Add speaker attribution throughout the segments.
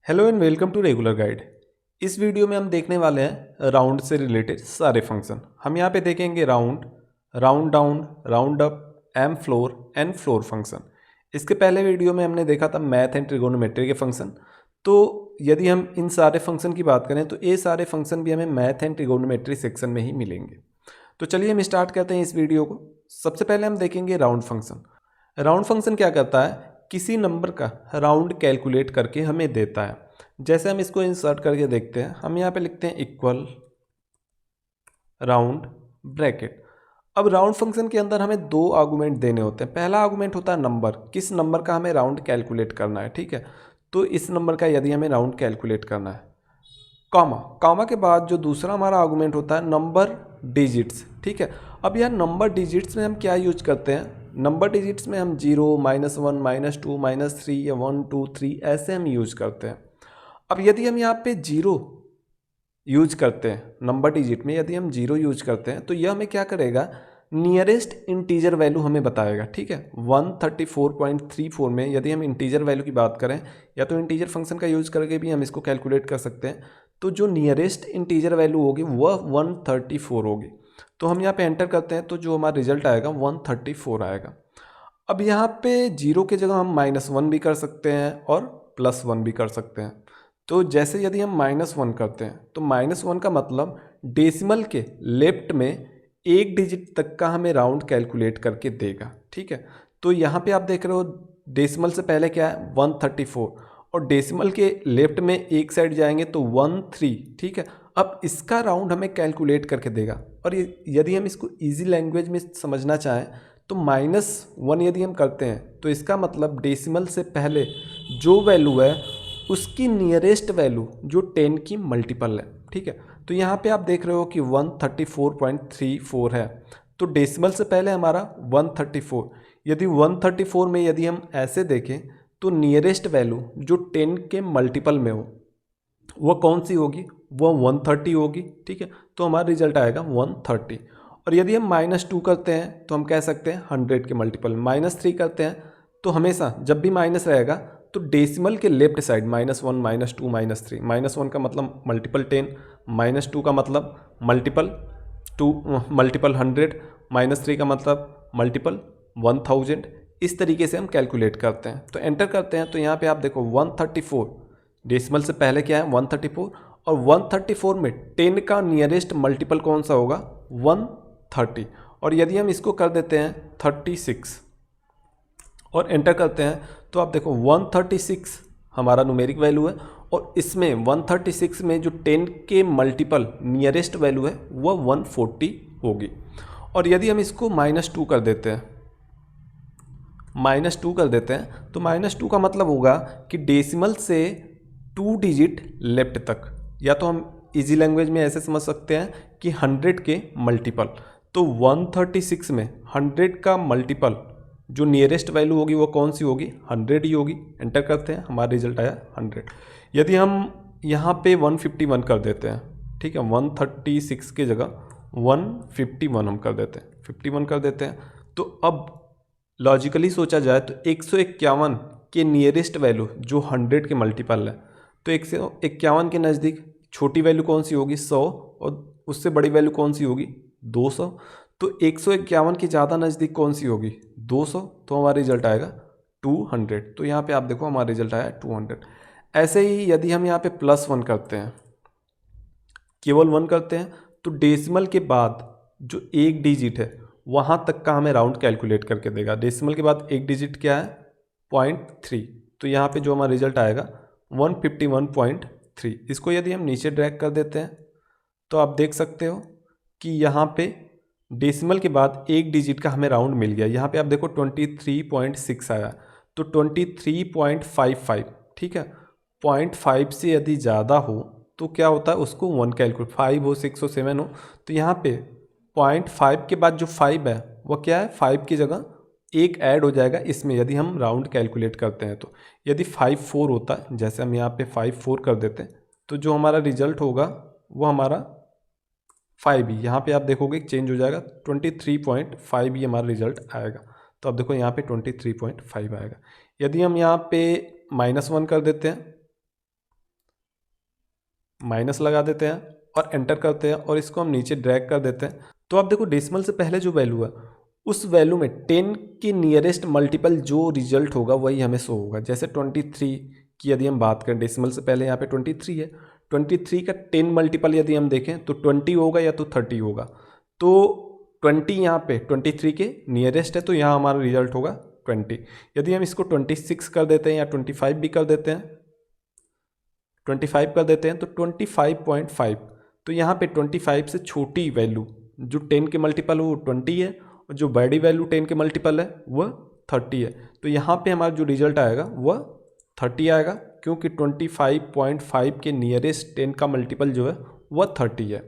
Speaker 1: Hello and welcome to regular guide. इस video में हम देखने वाले हैं राउंड से रिलेटेड सारे फंक्शन। हम यहाँ पे देखेंगे round, round down, round up, M floor and floor function. इसके पहले वीडियो में हमने देखा था मैथ एंड ट्रिगोनोमेट्री के फंक्शन। तो यदि हम इन सारे फंक्शन की बात करें तो ये सारे फंक्शन भी हमें मैथ एंड ट्रिगोनोमेट्री सेक्शन में ही मिलेंगे। तो चलिए हम स्टार्ट करते हैं इस वीडियो को। सबसे पहले हम देखेंगे राउंड फंक्शन। राउंड फंक्शन क्या करता है, किसी नंबर का राउंड कैलकुलेट करके हमें देता है। जैसे हम इसको इंसर्ट करके देखते हैं, हम यहाँ पे लिखते हैं इक्वल राउंड ब्रैकेट। अब राउंड फंक्शन के अंदर हमें दो आर्गुमेंट देने होते हैं। पहला आर्गुमेंट होता है नंबर, किस नंबर का हमें राउंड कैलकुलेट करना है, ठीक है। तो इस नंबर का यदि हमें राउंड कैलकुलेट करना है, कॉमा, कॉमा के बाद जो दूसरा हमारा आर्गुमेंट होता है नंबर डिजिट्स, ठीक है। अब यार नंबर डिजिट्स में हम क्या यूज करते हैं, नंबर डिजिट्स में हम 0, -1, -2, -3 या 1, 2, 3 ऐसे हम यूज करते हैं। अब यदि हम यहाँ पे 0 यूज करते हैं, नंबर डिजिट में यदि हम 0 यूज करते हैं तो यह हमें क्या करेगा, नियरेस्ट इंटीजर वैल्यू हमें बताएगा, ठीक है। 134.34 में यदि हम इंटीजर वैल्यू की बात करें, या तो इंटीजर फंक्शन का यूज करके भी हम इसको कैलकुलेट कर सकते हैं। तो जो नियरेस्ट इंटीजर वैल्यू होगी वह 134 होगी। तो हम यहाँ पे एंटर करते हैं तो जो हमारा रिजल्ट आएगा 134 आएगा। अब यहाँ पे 0 की जगह हम -1 भी कर सकते हैं और +1 भी कर सकते हैं। तो जैसे यदि हम -1 करते हैं तो -1 का मतलब डेसिमल के लेफ्ट में एक डिजिट तक का हमें राउंड कैलकुलेट करके देगा, ठीक है। तो यहाँ पे आप देख रहे हो डेसिमल से पहले क्या है 134, और डेसिमल के लेफ्ट में एक साइड जाएंगे तो 13, ठीक है। अब इसका राउंड हमें कैलकुलेट करके देगा। और यदि हम इसको इजी लैंग्वेज में समझना चाहें तो -1 यदि हम करते हैं तो इसका मतलब डेसिमल से पहले जो वैल्यू है उसकी नियरेस्ट वैल्यू जो 10 की मल्टीपल है, ठीक है। तो यहाँ पे आप देख रहे हो कि 134.34 है, तो डेसिमल से पहले हमारा 134। यदि 134 में यदि हम ऐसे देखें तो नियरेस्ट वैल्यू जो 10 के मल्टीपल में हो वह कौन सी होगी, वह 130 होगी, ठीक है। तो हमारा रिजल्ट आएगा 130। और यदि हम -2 करते हैं तो हम कह सकते हैं 100 के मल्टीपल। -3 करते हैं तो हमेशा जब भी माइनस रहेगा तो डेसिमल के लेफ्ट साइड -1, -2, -3, -1 का मतलब मल्टीपल 10, -2 का मतलब मल्टीपल 2, मल्टीपल 100, -3 का मतलब मल्टीपल 1000। इस तरीके से हम कैलकुलेट करते हैं। तो एंटर करते हैं तो यहाँ पे आप देखो 134, डेसिमल से पहले क्या है 134, और 134 में 10 का नियरेस्ट मल्टीपल कौन सा होगा 130। और यदि हम इसको कर देते हैं 36 और एंटर करते हैं तो आप देखो 136 हमारा न्यूमेरिक वैल्यू है, और इसमें 136 में जो 10 के मल्टीपल नियरेस्ट वैल्यू है वह 140 होगी। और यदि हम इसको -2 कर देते हैं, -2 कर देते हैं तो -2 का मतलब होगा कि डेसिमल से 2 डिजिट लेफ्ट तक, या तो हम इजी लैंग्वेज में ऐसे समझ सकते हैं कि 100 के मल्टीपल। तो 136 में 100 का मल्टीपल जो नियरेस्ट वैल्यू होगी वो कौन सी होगी, 100 ही होगी। एंटर करते हैं, हमारा रिजल्ट आया 100। यदि हम यहाँ पे 151 कर देते हैं, ठीक है, 136 की जगह 151 हम कर देते हैं, 51 कर देते हैं, तो अब लॉजिकली सोचा जाए तो 151 के नियरेस्ट वैल्यू जो 100 के मल्टीपल है, तो 151 के नज़दीक छोटी वैल्यू कौन सी होगी 100, और उससे बड़ी वैल्यू कौन सी होगी 200। तो 151 के ज़्यादा नज़दीक कौन सी होगी 200, तो हमारा रिजल्ट आएगा 200। तो यहाँ पे आप देखो हमारा रिजल्ट आया 200। ऐसे ही यदि हम यहाँ पे +1 करते हैं, केवल 1 करते हैं, तो डेसिमल के बाद जो एक डिजिट है वहाँ तक का हमें राउंड कैलकुलेट करके देगा। डेसिमल के बाद एक डिजिट क्या है 0.3, तो यहाँ पे जो हमारा रिजल्ट आएगा 151.3। इसको यदि हम नीचे ड्रैग कर देते हैं तो आप देख सकते हो कि यहाँ पे डेसिमल के बाद एक डिजिट का हमें राउंड मिल गया। यहाँ पे आप देखो 23.6 आया, तो 23.55, ठीक है। 0.5 से यदि ज़्यादा हो तो क्या होता है, उसको 1 कैलकुलेट, 5 हो 6 हो 7 हो, तो यहाँ पे 0.5 के बाद जो 5 है वह क्या है, 5 की जगह एक ऐड हो जाएगा इसमें यदि हम राउंड कैलकुलेट करते हैं। तो यदि 54 होता है, जैसे हम यहाँ पे 54 कर देते हैं, तो जो हमारा रिजल्ट होगा वो हमारा 5 ही, यहाँ पे आप देखोगे चेंज हो जाएगा, 23.5 ही हमारा रिजल्ट आएगा। तो अब देखो यहाँ पे 23.5 आएगा। यदि हम यहाँ पे -1 कर देते हैं माइनस लगा देते हैं और एंटर करते हैं और इसको हम नीचे ड्रैग कर देते हैं। तो आप देखो डेसिमल से पहले जो वैल्यू है उस वैल्यू में 10 के नियरेस्ट मल्टीपल जो रिजल्ट होगा वही हमें शो होगा। जैसे 23 की यदि हम बात करें, डेसिमल से पहले यहाँ पे 23 है, 23 का 10 मल्टीपल यदि हम देखें तो 20 होगा या तो 30 होगा। तो 20 यहाँ पे 23 के नियरेस्ट है तो यहाँ हमारा रिजल्ट होगा 20। यदि हम इसको 26 कर देते हैं या 25 भी कर देते हैं, 25 कर देते हैं तो 25.5, तो यहाँ पे 25 से छोटी वैल्यू जो 10 के मल्टीपल वो 20 है और जो बड़ी वैल्यू 10 के मल्टीपल है वह 30 है। तो यहाँ पे हमारा जो रिजल्ट आएगा वह 30 आएगा, क्योंकि 25.5 के नियरेस्ट 10 का मल्टीपल जो है वह 30 है।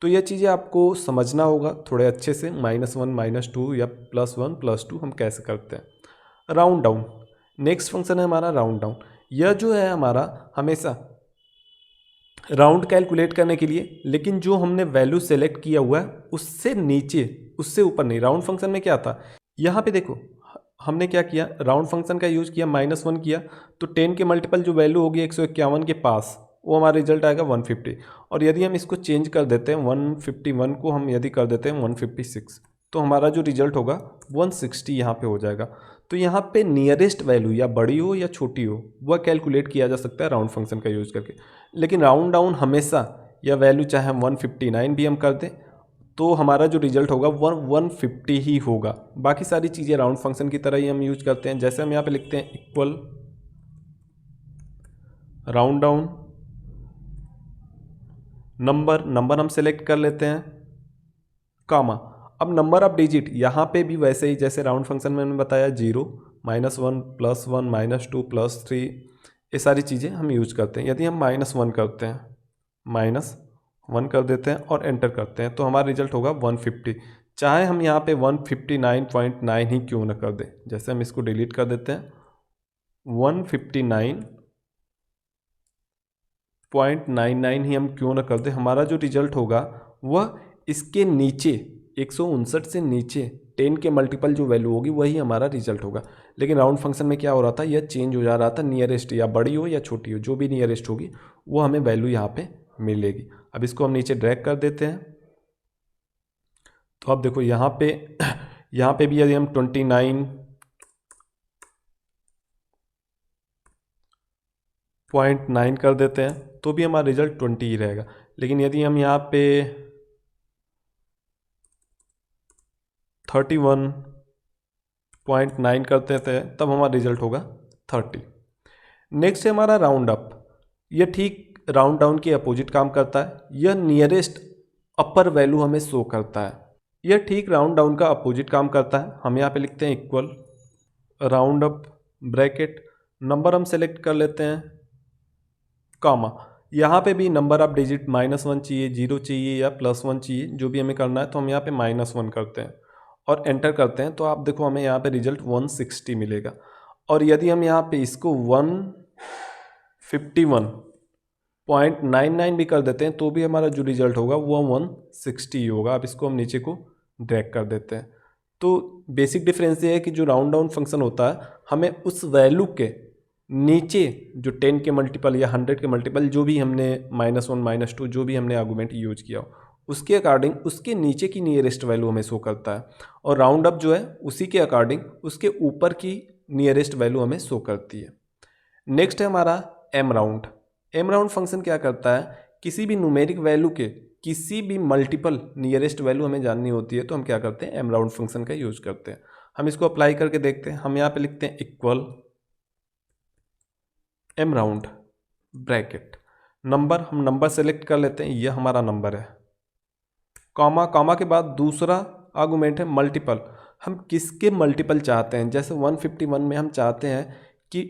Speaker 1: तो यह चीज़ें आपको समझना होगा थोड़े अच्छे से, -1 -2 या +1 +2 हम कैसे करते हैं। राउंड डाउन नेक्स्ट फंक्शन है हमारा राउंड डाउन। यह जो है हमारा हमेशा राउंड कैलकुलेट करने के लिए, लेकिन जो हमने वैल्यू सेलेक्ट किया हुआ है उससे नीचे उससे ऊपर नहीं। राउंड फंक्शन में क्या था, यहाँ पे देखो हमने क्या किया, राउंड फंक्शन का यूज़ किया, -1 किया तो 10 के मल्टीपल जो वैल्यू होगी 151 के पास वो हमारा रिजल्ट आएगा 150। और यदि हम इसको चेंज कर देते हैं 151 को हम यदि कर देते हैं 156 तो हमारा जो रिजल्ट होगा 160 यहाँ पे हो जाएगा। तो यहाँ पे नियरेस्ट वैल्यू या बड़ी हो या छोटी हो वह कैलकुलेट किया जा सकता है राउंड फंक्शन का यूज़ करके। लेकिन राउंड डाउन हमेशा या वैल्यू चाहे हम 159 भी हम कर दें तो हमारा जो रिजल्ट होगा 150 ही होगा। बाकी सारी चीज़ें राउंड फंक्शन की तरह ही हम यूज करते हैं। जैसे हम यहाँ पे लिखते हैं इक्वल राउंड डाउन नंबर हम सेलेक्ट कर लेते हैं, कामा। अब नंबर ऑफ डिजिट यहाँ पे भी वैसे ही जैसे राउंड फंक्शन में मैंने बताया 0 -1 +1 -2 +3 ये सारी चीज़ें हम यूज करते हैं। यदि हम -1 करते हैं, -1 कर देते हैं और एंटर करते हैं तो हमारा रिजल्ट होगा 150। चाहे हम यहाँ पे 159.9 ही क्यों ना कर दें, जैसे हम इसको डिलीट कर देते हैं 159.99 ही हम क्यों ना कर दें, हमारा जो रिजल्ट होगा वह इसके नीचे 159 से नीचे 10 के मल्टीपल जो वैल्यू होगी वही हमारा रिजल्ट होगा। लेकिन राउंड फंक्शन में क्या हो रहा था, यह चेंज हो जा रहा था, नियरेस्ट या बड़ी हो या छोटी हो जो भी नियरेस्ट होगी वो हमें वैल्यू यहाँ पे मिलेगी। अब इसको हम नीचे ड्रैग कर देते हैं तो अब देखो यहाँ पे भी यदि हम 29.9 कर देते हैं तो भी हमारा रिजल्ट 20 ही रहेगा। लेकिन यदि हम यहाँ पे 31.9 करते थे तब हमारा रिजल्ट होगा 30। नेक्स्ट है हमारा राउंड अप। यह ठीक राउंड डाउन के अपोजिट काम करता है, यह नियरेस्ट अपर वैल्यू हमें शो करता है। यह ठीक राउंड डाउन का अपोजिट काम करता है। हम यहाँ पे लिखते हैं equal round up bracket, number हम सेलेक्ट कर लेते हैं, कामा। यहाँ पे भी नंबर ऑफ डिजिट -1 चाहिए, 0 चाहिए या +1 चाहिए, जो भी हमें करना है तो हम यहाँ पे -1 करते हैं और एंटर करते हैं तो आप देखो हमें यहाँ पे रिजल्ट 160 मिलेगा। और यदि हम यहाँ पे इसको 151.99 भी कर देते हैं तो भी हमारा जो रिजल्ट होगा वो 160 होगा। अब इसको हम नीचे को ड्रैग कर देते हैं। तो बेसिक डिफरेंस ये है कि जो राउंड डाउन फंक्शन होता है हमें उस वैल्यू के नीचे जो 10 के मल्टीपल या 100 के मल्टीपल जो भी हमने -1 -2 जो भी हमने आर्गूमेंट यूज किया हो उसके अकॉर्डिंग उसके नीचे की नियरेस्ट वैल्यू हमें शो करता है, और राउंड अप जो है उसी के अकॉर्डिंग उसके ऊपर की नियरेस्ट वैल्यू हमें शो करती है। नेक्स्ट है हमारा M round. M round function क्या करता है, किसी भी न्यूमेरिक वैल्यू के किसी भी मल्टीपल नियरेस्ट वैल्यू हमें जाननी होती है तो हम क्या करते हैं, एम राउंड फंक्शन का यूज करते हैं। हम इसको अप्लाई करके देखते हैं। हम यहाँ पे लिखते हैं equal M round bracket, number हम नंबर सेलेक्ट कर लेते हैं, यह हमारा नंबर है, कॉमा, कॉमा के बाद दूसरा आर्गुमेंट है मल्टीपल। हम किसके मल्टीपल चाहते हैं, जैसे 151 में हम चाहते हैं कि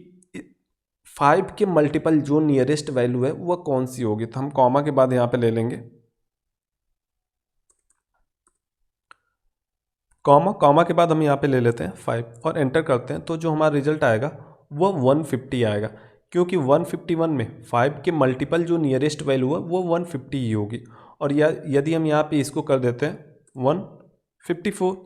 Speaker 1: 5 के मल्टीपल जो नियरेस्ट वैल्यू है वह कौन सी होगी, तो हम कॉमा के बाद यहाँ पे ले लेंगे कॉमा, कॉमा के बाद हम यहाँ पे ले लेते हैं 5 और एंटर करते हैं तो जो हमारा रिजल्ट आएगा वह 150 आएगा, क्योंकि 151 में 5 के मल्टीपल जो नियरेस्ट वैल्यू है वो 150 ही होगी। और यदि हम यहाँ पे इसको कर देते हैं 154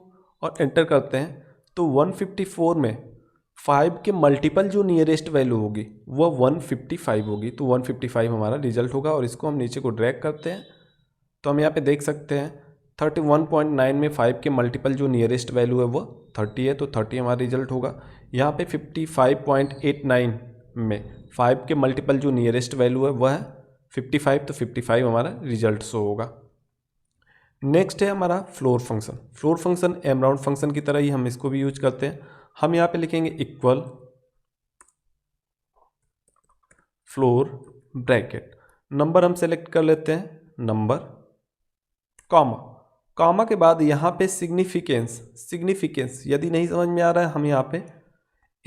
Speaker 1: और एंटर करते हैं तो 154 में 5 के मल्टीपल जो नियरेस्ट वैल्यू होगी वह 155 होगी, तो 155 हमारा रिजल्ट होगा। और इसको हम नीचे को ड्रैग करते हैं तो हम यहाँ पे देख सकते हैं 31.9 में 5 के मल्टीपल जो नियरेस्ट वैल्यू है वो 30 है, तो 30 हमारा रिजल्ट होगा। यहाँ पे 55.89 में 5 के मल्टीपल जो नियरेस्ट वैल्यू है वह है 55, तो 55 हमारा रिजल्ट शो होगा। नेक्स्ट है हमारा floor function. Floor function M round function की तरह ही हम इसको भी यूज करते हैं। हम यहाँ पे लिखेंगे इक्वल फ्लोर ब्रैकेट, नंबर हम सेलेक्ट कर लेते हैं, नंबर कॉमा, कॉमा के बाद यहाँ पे सिग्निफिकेंस यदि नहीं समझ में आ रहा है हम यहाँ पे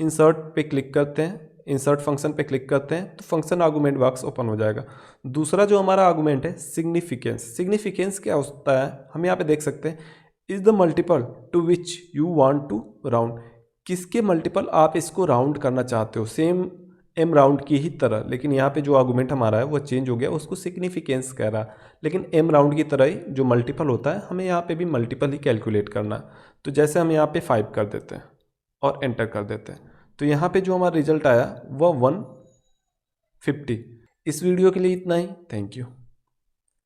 Speaker 1: इंसर्ट पे क्लिक करते हैं, इंसर्ट फंक्शन पे क्लिक करते हैं तो फंक्शन आर्गूमेंट बॉक्स ओपन हो जाएगा। दूसरा जो हमारा आर्गूमेंट है सिग्निफिकेंस क्या होता है हम यहाँ पे देख सकते हैं, is the multiple to which you want to round, किसके मल्टीपल आप इसको राउंड करना चाहते हो, सेम एम राउंड की ही तरह। लेकिन यहाँ पे जो आर्गूमेंट हमारा है वो चेंज हो गया, उसको सिग्निफिकेंस कह रहा है, लेकिन एम राउंड की तरह ही जो मल्टीपल होता है हमें यहाँ पे भी मल्टीपल ही कैलकुलेट करना है। तो जैसे हम यहाँ पे 5 कर देते हैं और एंटर कर देते हैं तो यहाँ पे जो हमारा रिजल्ट आया वह 150। इस वीडियो के लिए इतना ही, थैंक यू।